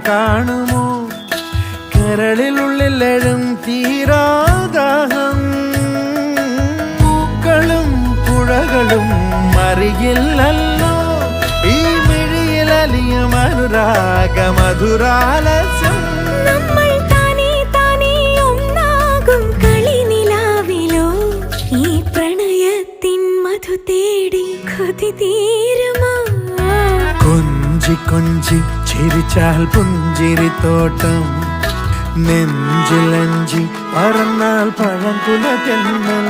കാണുമോ കരളിലുള്ളിലെഴും തീരാദാഹം പൂക്കളും പുഴകളും അറിയില്ലല്ലോ ഈ മിഴിയിലലിയും അനുരാഗ മധുരാലസ്യം കൊഞ്ചി കൊഞ്ചി ചിരിച്ചാൽ പുഞ്ചിരിത്തോട്ടം നെഞ്ചിലഞ്ചി പറന്നാൽ പഴംകുല തെന്നൽ